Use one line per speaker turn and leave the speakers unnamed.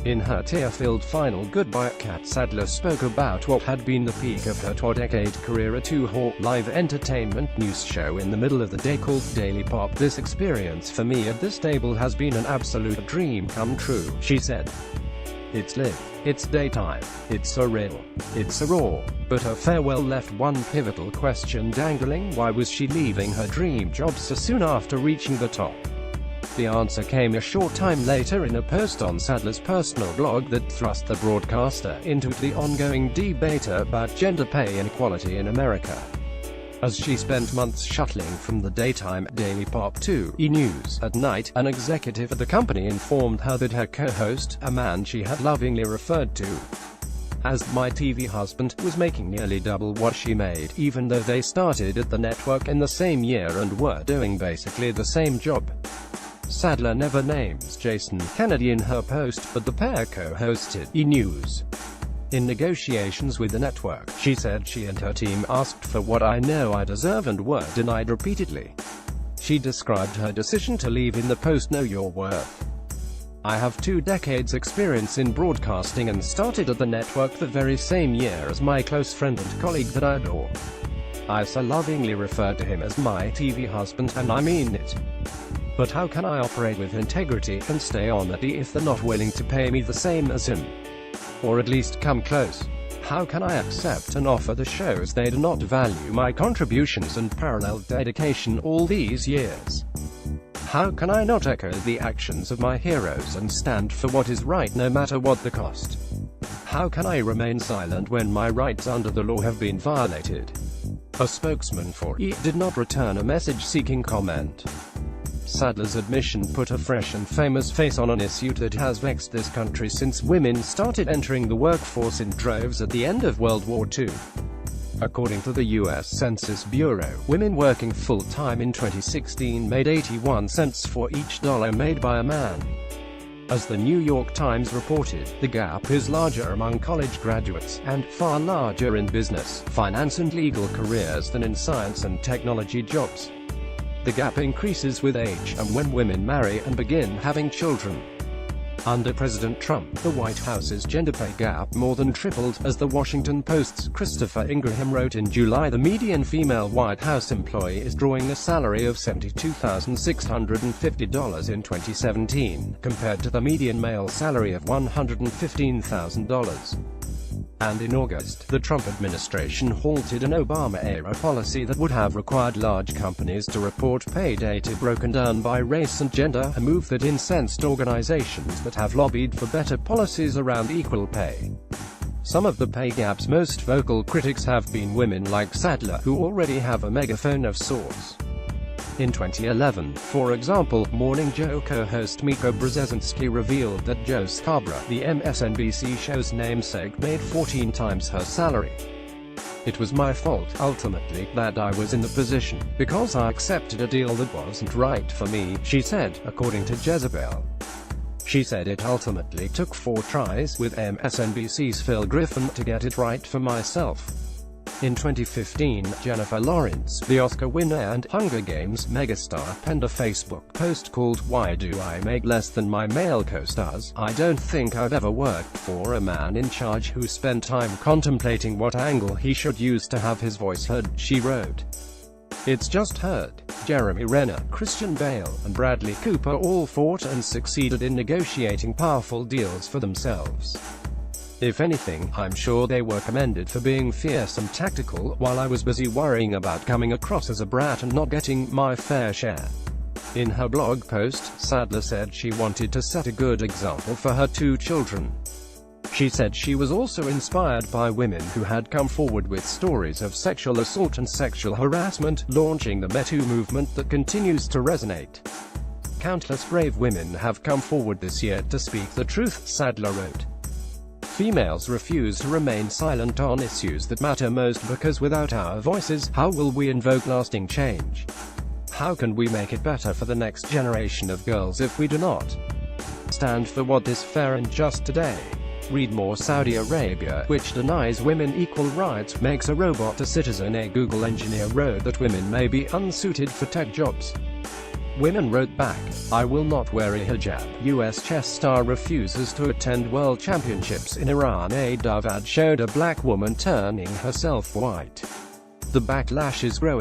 In her tear-filled final goodbye, Catt Sadler spoke about what had been the peak of her twodecade career, a two-hour live entertainment news show in the middle of the day called Daily Pop. "This experience for me at this table has been an absolute dream come true," she said. "It's live, it's daytime, it's surreal, it's raw." But her farewell left one pivotal question dangling: why was she leaving her dream job so soon after reaching the top? The answer came a short time later in a post on Sadler's personal blog that thrust the broadcaster into the ongoing debate about gender pay inequality in America. As she spent months shuttling from the daytime Daily Pop to E! News at night, an executive at the company informed her that her co-host, a man she had lovingly referred to as "my TV husband," was making nearly double what she made, even though they started at the network in the same year and were doing basically the same job. Sadler never names Jason Kennedy in her post, but the pair co-hosted E! News. In negotiations with the network, she said she and her team asked for what I know I deserve and were denied repeatedly. She described her decision to leave in the post, "Know your worth. I have 2 decades experience in broadcasting and started at the network the very same year as my close friend and colleague that I adore. I so lovingly refer to him as my TV husband, and I mean it. But how can I operate with integrity and stay on the D if they're not willing to pay me the same as him? Or at least come close? How can I accept an offer that shows they do not value my contributions and parallel dedication all these years? How can I not echo the actions of my heroes and stand for what is right no matter what the cost? How can I remain silent when my rights under the law have been violated?" A spokesman for E! Did not return a message seeking comment. Sadler's admission put a fresh and famous face on an issue that has vexed this country since women started entering the workforce in droves at the end of World War II. According to the U.S. Census Bureau, women working full-time in 2016 made 81 cents for each dollar made by a man. As the New York Times reported, the gap is larger among college graduates, and far larger in business, finance and legal careers than in science and technology jobs. The gap increases with age, and when women marry and begin having children. Under President Trump, the White House's gender pay gap more than tripled, as the Washington Post's Christopher Ingraham wrote in July. The median female White House employee is drawing a salary of $72,650 in 2017, compared to the median male salary of $115,000. And in August, the Trump administration halted an Obama-era policy that would have required large companies to report pay data broken down by race and gender, a move that incensed organizations that have lobbied for better policies around equal pay. Some of the pay gap's most vocal critics have been women like Sadler, who already have a megaphone of sorts. In 2011, for example, Morning Joe co-host Miko Brzezinski revealed that Joe Scarborough, the MSNBC show's namesake, made 14 times her salary. "It was my fault, ultimately, that I was in the position, because I accepted a deal that wasn't right for me," she said, according to Jezebel. She said it ultimately took 4 tries with MSNBC's Phil Griffin to get it right for myself. In 2015, Jennifer Lawrence, the Oscar winner and Hunger Games megastar, penned a Facebook post called "Why Do I Make Less Than My Male Co-Stars? I Don't Think I've Ever Worked for a Man in Charge Who Spent Time Contemplating What Angle He Should Use to Have His Voice Heard," she wrote. "It's just heard. Jeremy Renner, Christian Bale, and Bradley Cooper all fought and succeeded in negotiating powerful deals for themselves. If anything, I'm sure they were commended for being fierce and tactical, while I was busy worrying about coming across as a brat and not getting my fair share." In her blog post, Sadler said she wanted to set a good example for her 2 children. She said she was also inspired by women who had come forward with stories of sexual assault and sexual harassment, launching the Me Too movement that continues to resonate. "Countless brave women have come forward this year to speak the truth," Sadler wrote. "Females refuse to remain silent on issues that matter most because without our voices, how will we invoke lasting change? How can we make it better for the next generation of girls if we do not stand for what is fair and just today?" Read more. Saudi Arabia, which denies women equal rights, makes a robot a citizen. A Google engineer wrote that women may be unsuited for tech jobs. Women wrote back, "I will not wear a hijab." US chess star refuses to attend World Championships in Iran. A Dove ad showed a black woman turning herself white. The backlash is growing.